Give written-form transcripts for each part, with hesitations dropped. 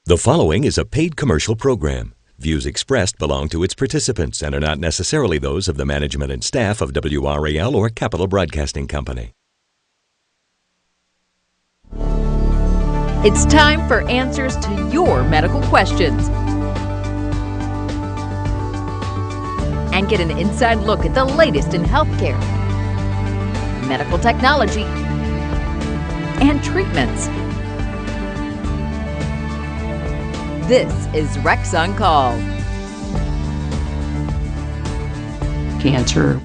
The following is a paid commercial program. Views expressed belong to its participants and are not necessarily those of the management and staff of WRAL or Capital Broadcasting Company. It's time for answers to your medical questions. And get an inside look at the latest in healthcare, medical technology, and treatments. This is Rex on Call. Cancer.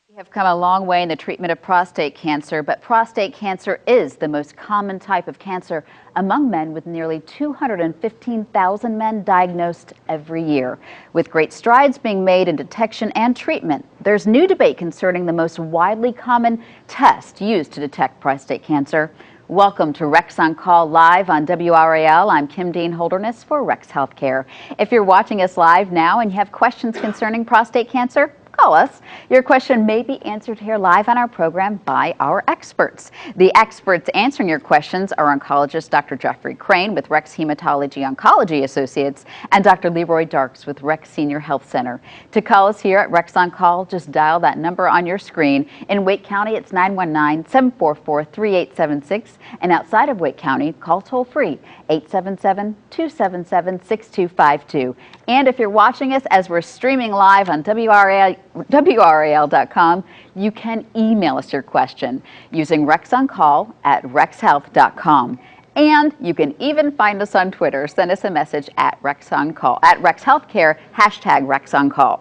We have come a long way in the treatment of prostate cancer, but prostate cancer is the most common type of cancer among men, with nearly 215,000 men diagnosed every year. With great strides being made in detection and treatment, there's new debate concerning the most widely common test used to detect prostate cancer. Welcome to Rex on Call live on WRAL. I'm Kim Dean Holderness for Rex Healthcare. If you're watching us live now and you have questions concerning prostate cancer, call us. Your question may be answered here live on our program by our experts. The experts answering your questions are oncologist Dr. Jeffrey Crane with Rex Hematology Oncology Associates and Dr. Leroy Darkes with Rex Senior Health Center. To call us here at Rex on Call, just dial that number on your screen. In Wake County, it's 919-744-3876. And outside of Wake County, call toll free 877-277-6252. And if you're watching us as we're streaming live on WRAL.com, you can email us your question using rexoncall@rexhealth.com. And you can even find us on Twitter. Send us a message at Rex on Call, at Rex Healthcare, #RexOnCall.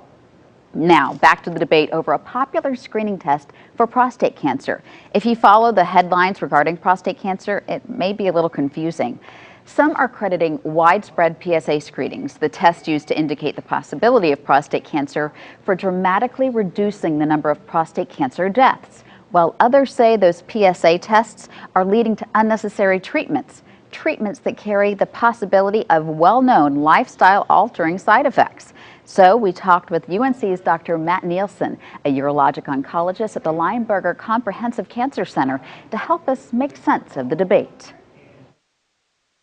Now, back to the debate over a popular screening test for prostate cancer. If you follow the headlines regarding prostate cancer, it may be a little confusing. Some are crediting widespread PSA screenings, the test used to indicate the possibility of prostate cancer, for dramatically reducing the number of prostate cancer deaths, while others say those PSA tests are leading to unnecessary treatments that carry the possibility of well-known lifestyle-altering side effects. So we talked with UNC's Dr. Matt Nielsen, a urologic oncologist at the Lineberger Comprehensive Cancer Center, to help us make sense of the debate.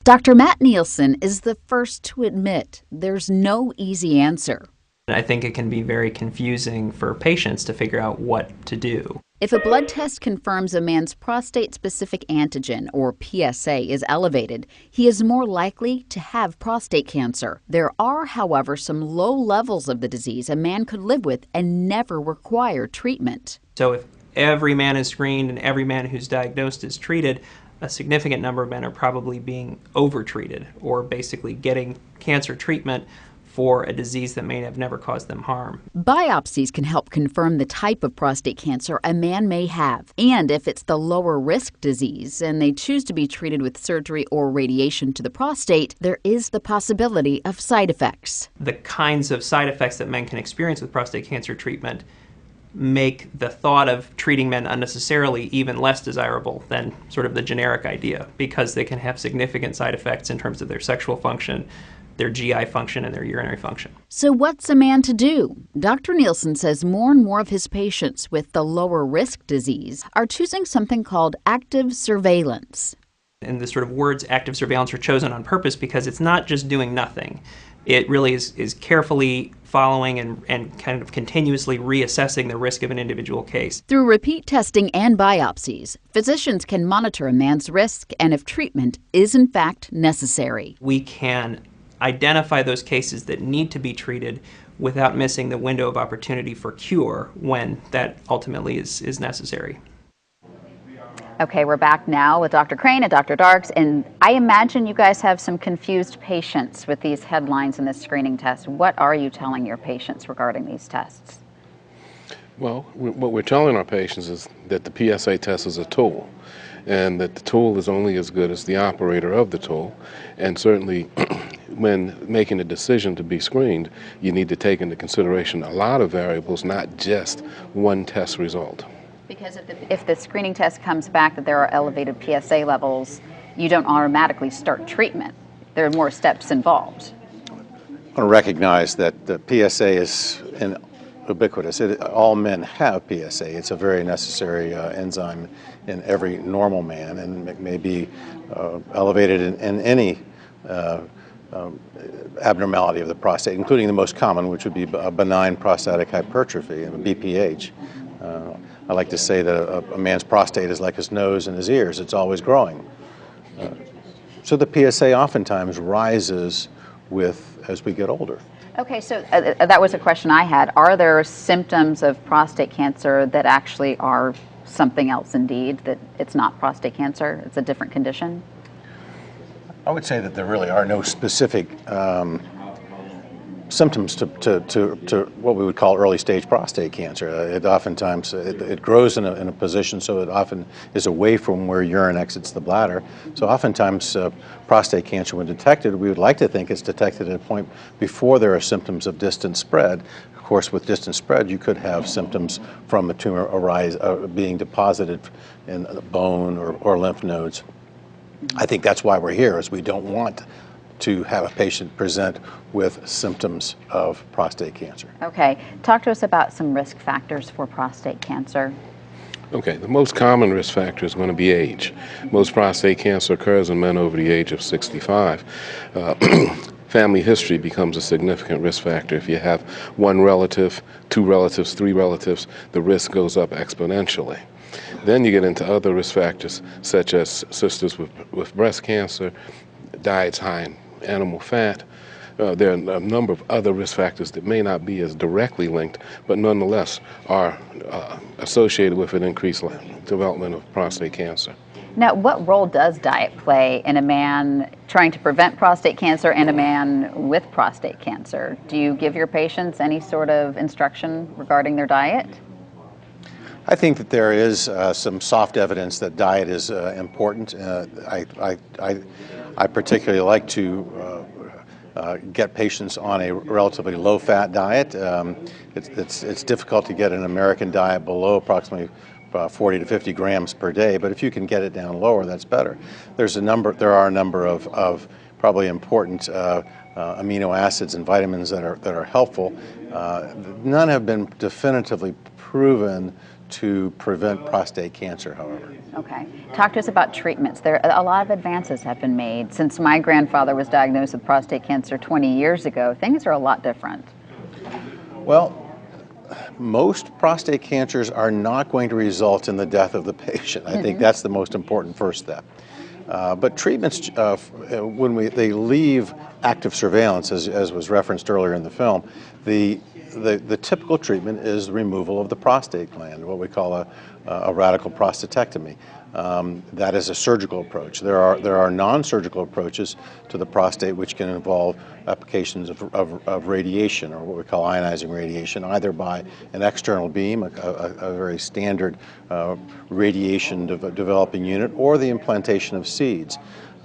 Dr. Matt Nielsen is the first to admit there's no easy answer. I think it can be very confusing for patients to figure out what to do. If a blood test confirms a man's prostate-specific antigen, or PSA, is elevated, he is more likely to have prostate cancer. There are, however, some low levels of the disease a man could live with and never require treatment. So if every man is screened and every man who's diagnosed is treated, a significant number of men are probably being overtreated, or basically getting cancer treatment for a disease that may have never caused them harm. Biopsies can help confirm the type of prostate cancer a man may have. And if it's the lower risk disease and they choose to be treated with surgery or radiation to the prostate, there is the possibility of side effects. The kinds of side effects that men can experience with prostate cancer treatment make the thought of treating men unnecessarily even less desirable than sort of the generic idea, because they can have significant side effects in terms of their sexual function, their GI function, and their urinary function. So what's a man to do? Dr. Nielsen says more and more of his patients with the lower risk disease are choosing something called active surveillance. And the sort of words active surveillance are chosen on purpose because it's not just doing nothing. It really is carefully following and kind of continuously reassessing the risk of an individual case. Through repeat testing and biopsies, physicians can monitor a man's risk and if treatment is in fact necessary. We can identify those cases that need to be treated without missing the window of opportunity for cure when that ultimately is necessary. Okay, we're back now with Dr. Crane and Dr. Darkes, and I imagine you guys have some confused patients with these headlines in this screening test. What are you telling your patients regarding these tests? Well, what we're telling our patients is that the PSA test is a tool, and that the tool is only as good as the operator of the tool. And certainly, when making a decision to be screened, you need to take into consideration a lot of variables, not just one test result. Because if the screening test comes back that there are elevated PSA levels, you don't automatically start treatment. There are more steps involved. I want to recognize that the PSA is an ubiquitous. All men have PSA. It's a very necessary enzyme in every normal man, and it may be elevated in any abnormality of the prostate, including the most common, which would be a benign prostatic hypertrophy, BPH. I like to say that a man's prostate is like his nose and his ears. It's always growing. So the PSA oftentimes rises as we get older. Okay, so that was a question I had. Are there symptoms of prostate cancer that actually are something else indeed, that it's not prostate cancer, it's a different condition? I would say that there really are no specific symptoms to what we would call early stage prostate cancer. It oftentimes it grows in a position so it often is away from where urine exits the bladder. So oftentimes prostate cancer, when detected, we would like to think it's detected at a point before there are symptoms of distant spread. Of course, with distant spread, you could have symptoms from a tumor being deposited in bone or lymph nodes. I think that's why we're here, is we don't want to have a patient present with symptoms of prostate cancer. Okay, talk to us about some risk factors for prostate cancer. Okay, the most common risk factor is going to be age. Most prostate cancer occurs in men over the age of 65. Family history becomes a significant risk factor. If you have one relative, two relatives, three relatives, the risk goes up exponentially. Then you get into other risk factors, such as sisters with breast cancer, diets high in animal fat. There are a number of other risk factors that may not be as directly linked, but nonetheless are associated with an increased development of prostate cancer. Now, what role does diet play in a man trying to prevent prostate cancer and a man with prostate cancer? Do you give your patients any sort of instruction regarding their diet? I think that there is some soft evidence that diet is important. I particularly like to get patients on a relatively low-fat diet. It's difficult to get an American diet below approximately 40 to 50 grams per day, but if you can get it down lower, that's better. There are a number of probably important amino acids and vitamins that are helpful. None have been definitively proven to prevent prostate cancer, however. Okay. Talk to us about treatments. A lot of advances have been made. Since my grandfather was diagnosed with prostate cancer 20 years ago, things are a lot different. Well, most prostate cancers are not going to result in the death of the patient. I think that's the most important first step. But treatments, when they leave active surveillance, as was referenced earlier in the film, the typical treatment is the removal of the prostate gland, what we call a radical prostatectomy. That is a surgical approach. There are non-surgical approaches to the prostate, which can involve applications of radiation, or what we call ionizing radiation, either by an external beam, a very standard radiation developing unit, or the implantation of seeds.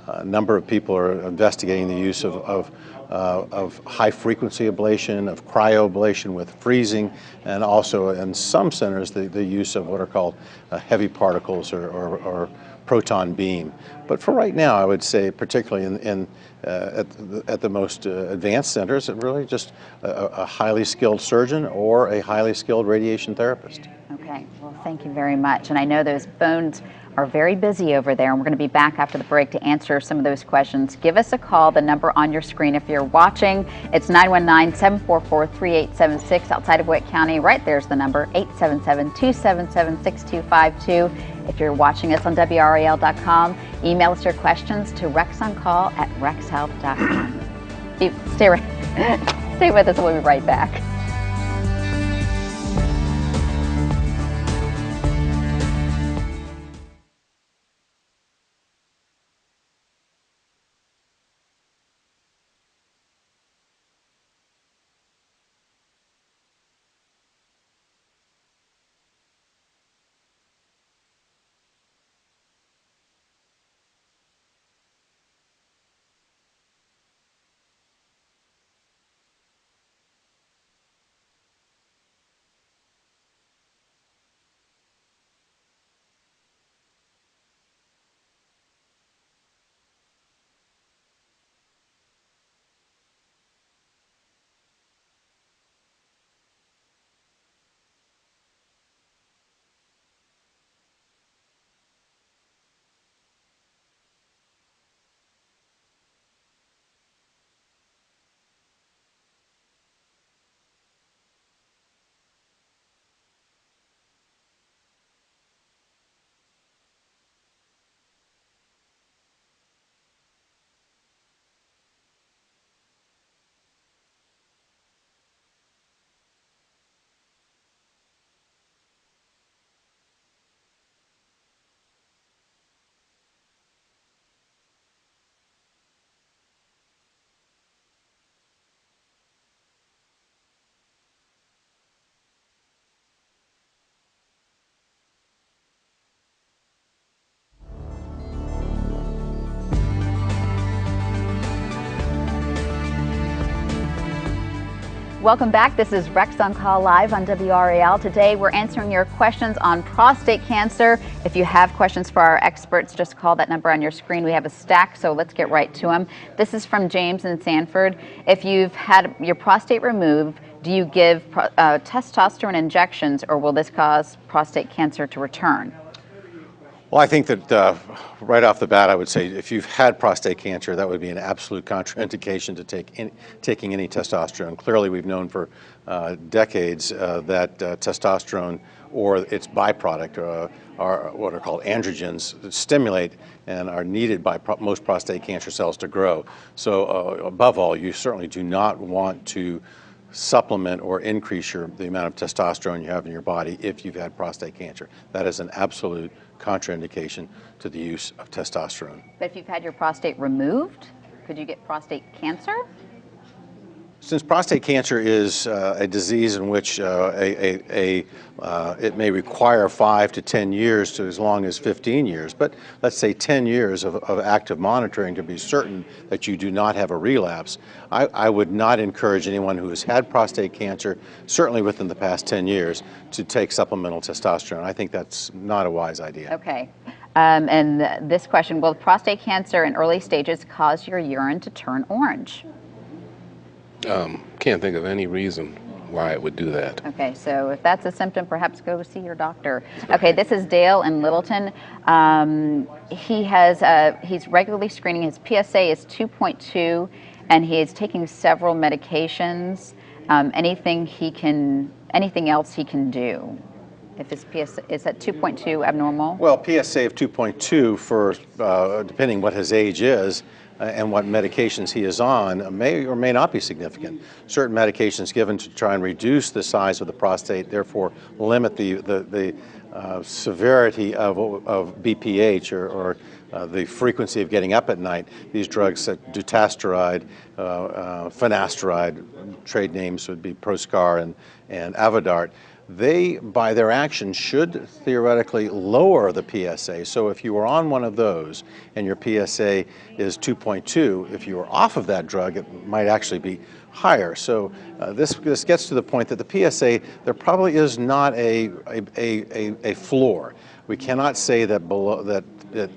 A number of people are investigating the use of high-frequency ablation, of cryoablation with freezing, and also in some centers the use of what are called heavy particles or proton beam. But for right now, I would say, particularly at the most advanced centers, it really just a highly skilled surgeon or a highly skilled radiation therapist. Okay, well, thank you very much. And I know those phones are very busy over there, and we're going to be back after the break to answer some of those questions. Give us a call. The number on your screen if you're watching, it's 919-744-3876 outside of Wake County. Right there's the number, 877-277-6252. If you're watching us on WRAL.com, email us your questions to rexoncall@rexhealth.com. Stay with us. We'll be right back. Welcome back. This is Rex on Call live on WRAL. Today we're answering your questions on prostate cancer. If you have questions for our experts, just call that number on your screen. We have a stack, so let's get right to them. This is from James in Sanford. If you've had your prostate removed, do you give testosterone injections, or will this cause prostate cancer to return? Well, I think that right off the bat, I would say if you've had prostate cancer, that would be an absolute contraindication to taking any testosterone. Clearly, we've known for decades that testosterone or its byproduct are what are called androgens that stimulate and are needed by most prostate cancer cells to grow. So above all, you certainly do not want to supplement or increase the amount of testosterone you have in your body if you've had prostate cancer. That is an absolute contraindication to the use of testosterone. But if you've had your prostate removed, could you get prostate cancer? Since prostate cancer is a disease in which it may require 5 to 10 years to as long as 15 years, but let's say 10 years of active monitoring to be certain that you do not have a relapse, I would not encourage anyone who has had prostate cancer, certainly within the past 10 years, to take supplemental testosterone. I think that's not a wise idea. Okay. And this question, will prostate cancer in early stages cause your urine to turn orange? Can't think of any reason why it would do that. Okay, so if that's a symptom, perhaps go see your doctor. Okay, this is Dale in Littleton. He's regularly screening. His PSA is 2.2, and he is taking several medications. Anything else he can do? If his PSA is at 2.2 abnormal? Well, PSA of 2.2 for depending what his age is and what medications he is on may or may not be significant. Certain medications given to try and reduce the size of the prostate, therefore limit the severity of BPH or the frequency of getting up at night. These drugs, dutasteride, finasteride, trade names would be Proscar and Avodart. They, by their action, should theoretically lower the PSA. So if you were on one of those and your PSA is 2.2, if you were off of that drug, it might actually be higher. So this gets to the point that the PSA, there probably is not a floor. We cannot say that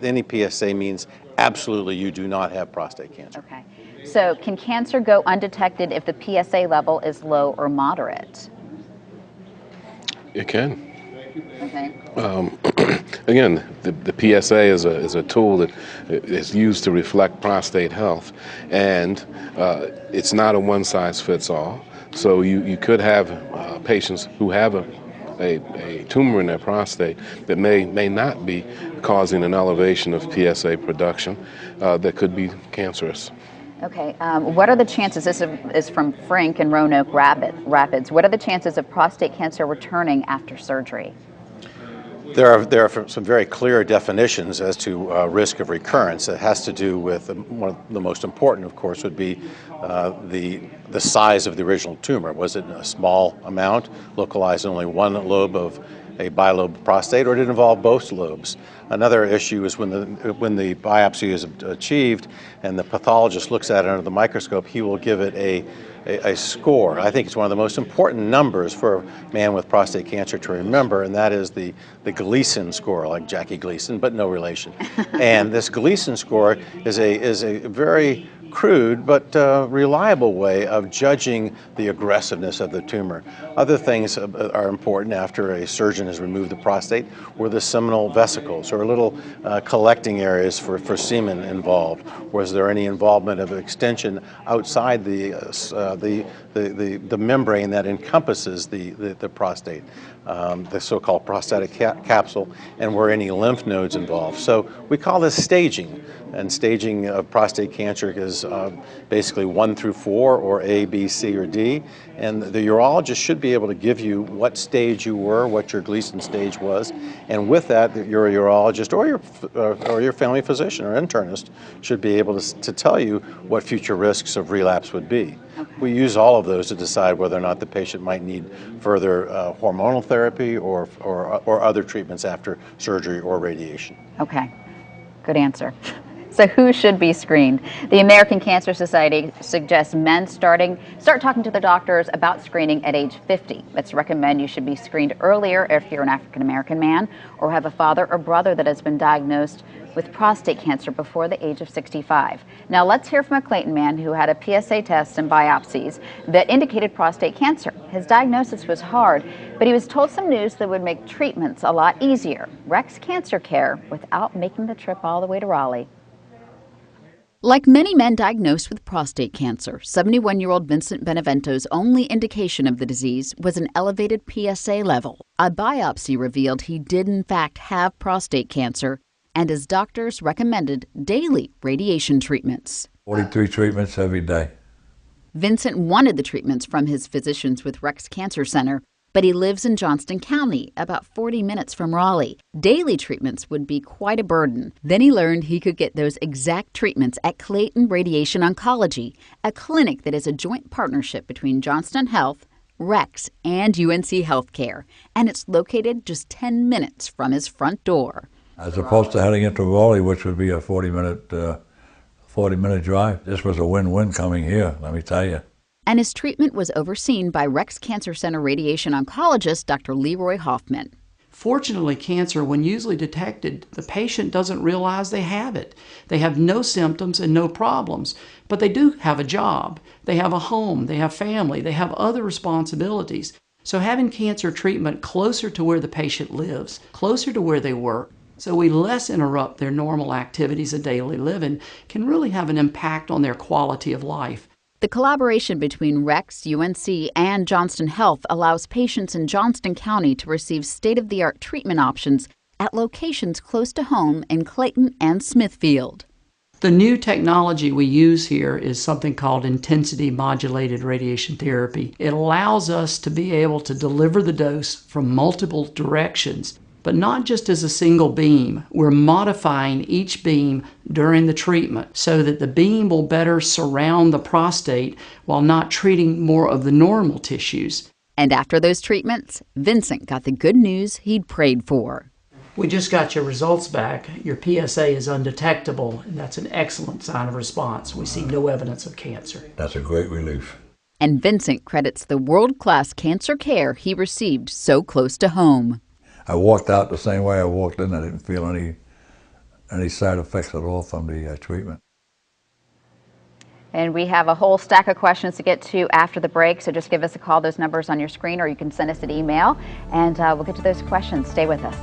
any PSA means absolutely you do not have prostate cancer. Okay. So can cancer go undetected if the PSA level is low or moderate? It can. Okay. Again, the PSA is a tool that is used to reflect prostate health, and it's not a one-size-fits-all. So you could have patients who have a tumor in their prostate that may not be causing an elevation of PSA production that could be cancerous. Okay, what are the chances, this is from Frank in Roanoke Rapids, what are the chances of prostate cancer returning after surgery? There are some very clear definitions as to risk of recurrence. It has to do with, one of the most important, of course, would be the size of the original tumor. Was it a small amount, localized in only one lobe of a bilobe prostate, or did it involve both lobes? Another issue is when the biopsy is achieved and the pathologist looks at it under the microscope, he will give it a score. I think it's one of the most important numbers for a man with prostate cancer to remember, and that is the Gleason score, like Jackie Gleason, but no relation. And this Gleason score is a very crude but reliable way of judging the aggressiveness of the tumor. Other things are important after a surgeon has removed the prostate were the seminal vesicles, or little collecting areas for semen involved. Was there any involvement of extension outside the membrane that encompasses the prostate, the so-called prostatic capsule, and were any lymph nodes involved? So we call this staging, and staging of prostate cancer is basically 1 through 4, or A, B, C, or D, and the urologist should be able to give you what stage you were, what your Gleason stage was, and with that, your urologist or your family physician or internist should be able to tell you what future risks of relapse would be. Okay. We use all of those to decide whether or not the patient might need further hormonal therapy or other treatments after surgery or radiation. Okay, good answer. So who should be screened? The American Cancer Society suggests men start talking to their doctors about screening at age 50. It's recommend you should be screened earlier if you're an African American man or have a father or brother that has been diagnosed with prostate cancer before the age of 65. Now let's hear from a Clayton man who had a PSA test and biopsies that indicated prostate cancer. His diagnosis was hard, but he was told some news that would make treatments a lot easier. Rex Cancer Care without making the trip all the way to Raleigh. Like many men diagnosed with prostate cancer, 71-year-old Vincent Benevento's only indication of the disease was an elevated PSA level. A biopsy revealed he did in fact have prostate cancer, and his doctors recommended daily radiation treatments. 43 treatments every day. Vincent wanted the treatments from his physicians with Rex Cancer Center, but he lives in Johnston County, about 40 minutes from Raleigh. Daily treatments would be quite a burden. Then he learned he could get those exact treatments at Clayton Radiation Oncology, a clinic that is a joint partnership between Johnston Health, Rex, and UNC Healthcare, and it's located just 10 minutes from his front door. As opposed to heading into Raleigh, which would be a 40-minute drive. This was a win-win coming here, let me tell you. And his treatment was overseen by Rex Cancer Center radiation oncologist Dr. Leroy Hoffman. Fortunately, cancer, when usually detected, the patient doesn't realize they have it. They have no symptoms and no problems, but they do have a job. They have a home, they have family, they have other responsibilities. So having cancer treatment closer to where the patient lives, closer to where they work, so we less interrupt their normal activities of daily living, can really have an impact on their quality of life. The collaboration between Rex, UNC, and Johnston Health allows patients in Johnston County to receive state-of-the-art treatment options at locations close to home in Clayton and Smithfield. The new technology we use here is something called intensity modulated radiation therapy. It allows us to be able to deliver the dose from multiple directions, but not just as a single beam. We're modifying each beam during the treatment so that the beam will better surround the prostate while not treating more of the normal tissues. And after those treatments, Vincent got the good news he'd prayed for. We just got your results back. Your PSA is undetectable, and that's an excellent sign of response. We see no evidence of cancer. That's a great relief. And Vincent credits the world-class cancer care he received so close to home. I walked out the same way I walked in. I didn't feel any side effects at all from the treatment. And we have a whole stack of questions to get to after the break, so just give us a call. Those numbers on your screen, or you can send us an email, and we'll get to those questions. Stay with us.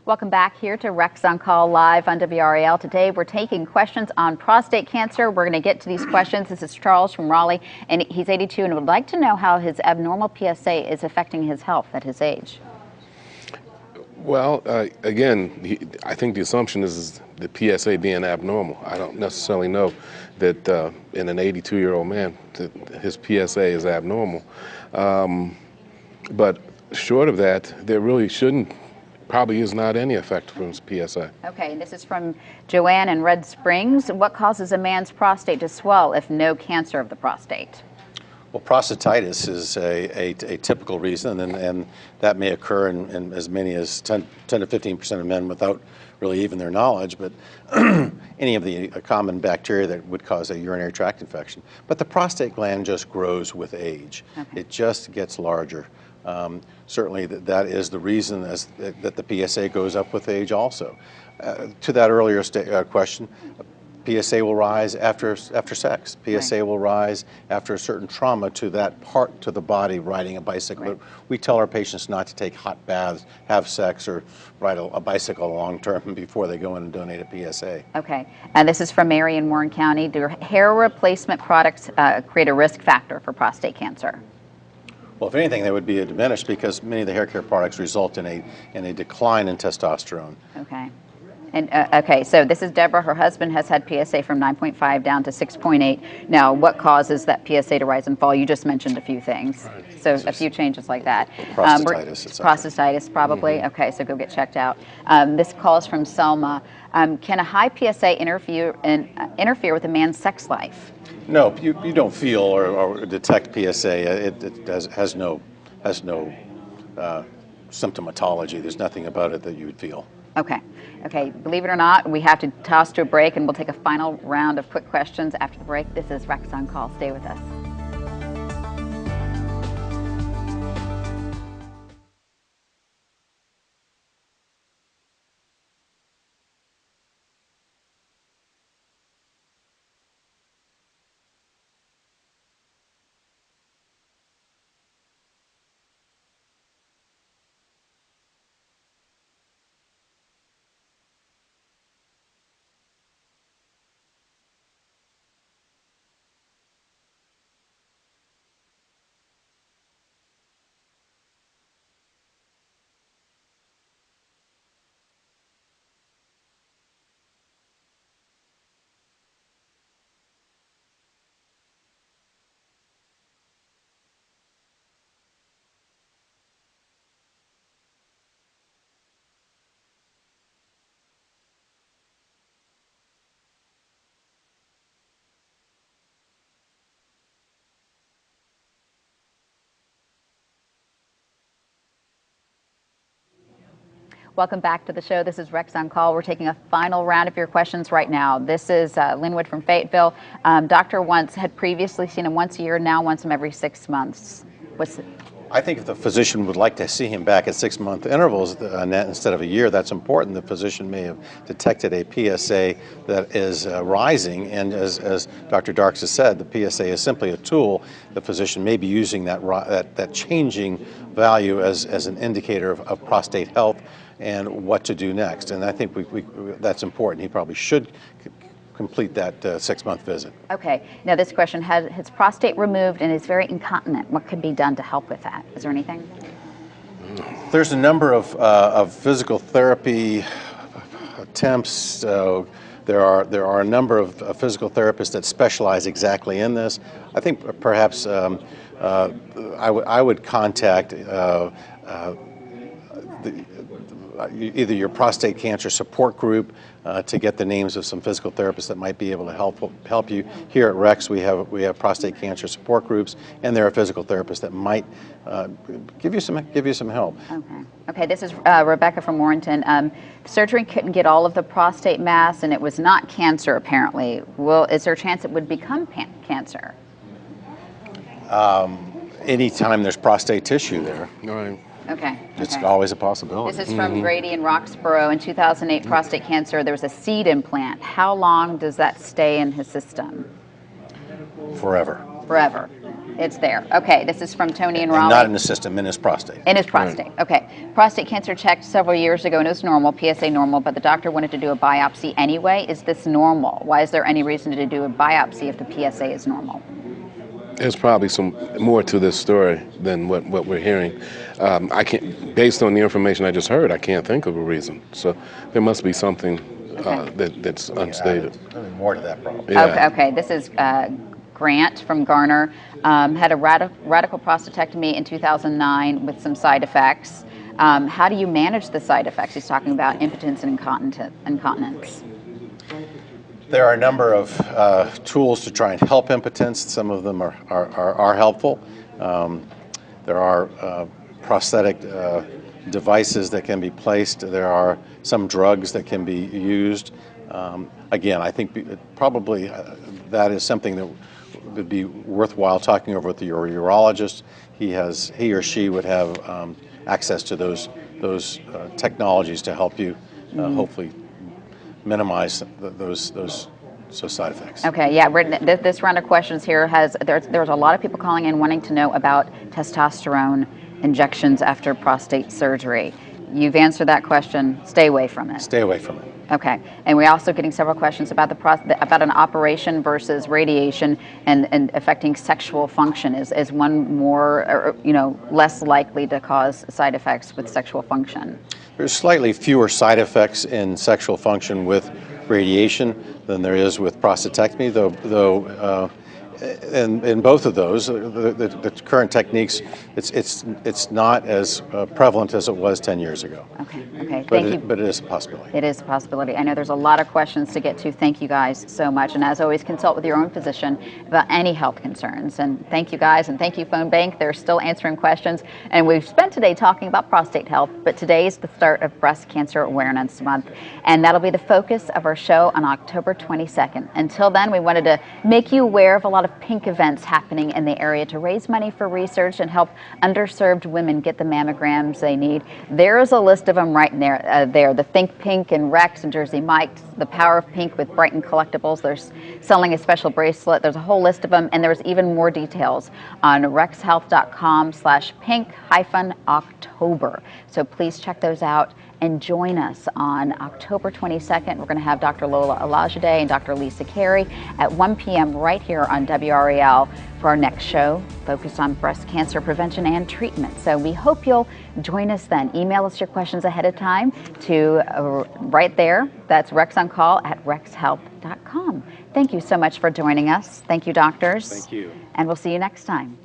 Welcome back here to Rex on Call live on WRAL. Today we're taking questions on prostate cancer. We're going to get to these questions. This is Charles from Raleigh, and he's 82 and would like to know how his abnormal PSA is affecting his health at his age. Well, again, I think the assumption is the PSA being abnormal. I don't necessarily know that in an 82-year-old man that his PSA is abnormal. But short of that, there really probably is not any effect from his PSA. Okay, and this is from Joanne in Red Springs. What causes a man's prostate to swell if no cancer of the prostate? Well, prostatitis is a typical reason, and that may occur in as many as 10 to 15% of men without really even their knowledge, but any of the common bacteria that would cause a urinary tract infection. But the prostate gland just grows with age. Okay. It just gets larger. Certainly that is the reason that the PSA goes up with age also. To that earlier question, PSA will rise after sex. PSA right. will rise after a certain trauma to that part to the body, riding a bicycle. Right. We tell our patients not to take hot baths, have sex, or ride a bicycle long term before they go in and donate a PSA. Okay, and this is from Mary in Warren County. Do hair replacement products create a risk factor for prostate cancer? Well, if anything, they would be diminished because many of the hair care products result in a decline in testosterone. Okay. And okay, so this is Deborah. Her husband has had PSA from 9.5 down to 6.8. Now, what causes that PSA to rise and fall? You just mentioned a few things. Right. So a few changes like that. Prostatitis, probably. Mm-hmm. Okay, so go get checked out. This call is from Selma. Can a high PSA interfere with a man's sex life? No, you don't feel or detect PSA. It has no symptomatology. There's nothing about it that you would feel. Okay. Okay, believe it or not, we have to toss to a break, and we'll take a final round of quick questions after the break. This is Rex on Call. Stay with us. Welcome back to the show. This is Rex on Call. We're taking a final round of your questions right now. This is Linwood from Fayetteville. Doctor had previously seen him once a year, now wants him every 6 months. I think if the physician would like to see him back at 6-month intervals instead of a year, that's important. The physician may have detected a PSA that is rising, and as Dr. Darkes has said, the PSA is simply a tool. The physician may be using that changing value as an indicator of prostate health and what to do next. And I think that's important. He probably should complete that 6-month visit. Okay. Now this question has his prostate removed and is very incontinent. What could be done to help with that? Is there anything? There's a number of physical therapy attempts. There are a number of physical therapists that specialize exactly in this. I think perhaps I would contact either your prostate cancer support group to get the names of some physical therapists that might be able to help you. Here at Rex, we have prostate cancer support groups, and there are physical therapists that might give you some help. Okay. Okay. This is Rebecca from Warrenton. Surgery couldn't get all of the prostate mass, and it was not cancer apparently. Is there a chance it would become cancer? Anytime there's prostate tissue there. Right. Okay. It's always a possibility. This is from Grady in Roxborough. In 2008, prostate cancer, there was a seed implant. How long does that stay in his system? Forever. Forever. It's there. Okay, this is from Tony in Raleigh. And not in the system, in his prostate. In his prostate. Right. Okay. Prostate cancer checked several years ago, and it was normal, PSA normal, but the doctor wanted to do a biopsy anyway. Is this normal? Why is there any reason to do a biopsy if the PSA is normal? There's probably some more to this story than what we're hearing. I can't, based on the information I just heard, I can't think of a reason. So there must be something that's unstated. More to that problem. Yeah. Okay. This is Grant from Garner. Had a radical prostatectomy in 2009 with some side effects. How do you manage the side effects? He's talking about impotence and incontinence. There are a number of tools to try and help impotence. Some of them are helpful. There are prosthetic devices that can be placed. There are some drugs that can be used. Again, I think probably that is something that would be worthwhile talking over with your urologist. He or she would have access to those technologies to help you hopefully minimize those side effects. Okay, yeah. This round of questions here there's a lot of people calling in wanting to know about testosterone injections after prostate surgery. You've answered that question. Stay away from it. Stay away from it. Okay, and we're also getting several questions about about an operation versus radiation and affecting sexual function. Is one more, or, less likely to cause side effects with sexual function? There's slightly fewer side effects in sexual function with radiation than there is with prostatectomy, though in both of those, the current techniques, it's not as prevalent as it was 10 years ago. Okay, thank you. But it is a possibility. It is a possibility. I know there's a lot of questions to get to. Thank you guys so much. And as always, consult with your own physician about any health concerns. And thank you guys, and thank you Phone Bank. They're still answering questions. And we've spent today talking about prostate health, but today is the start of Breast Cancer Awareness Month. And that'll be the focus of our show on October 22nd. Until then, we wanted to make you aware of a lot of pink events happening in the area to raise money for research and help underserved women get the mammograms they need. There is a list of them right there. The Think Pink and Rex and Jersey Mike's, the Power of Pink with Brighton Collectibles. They're selling a special bracelet. There's a whole list of them, and there's even more details on rexhealth.com/pink-october. So please check those out and join us on October 22nd. We're going to have Dr. Lola Alajade and Dr. Lisa Carey at 1 p.m. right here on WRAL for our next show focused on breast cancer prevention and treatment. So we hope you'll join us then. Email us your questions ahead of time to right there. That's rexoncall@rexhealth.com. Thank you so much for joining us. Thank you, doctors. Thank you. And we'll see you next time.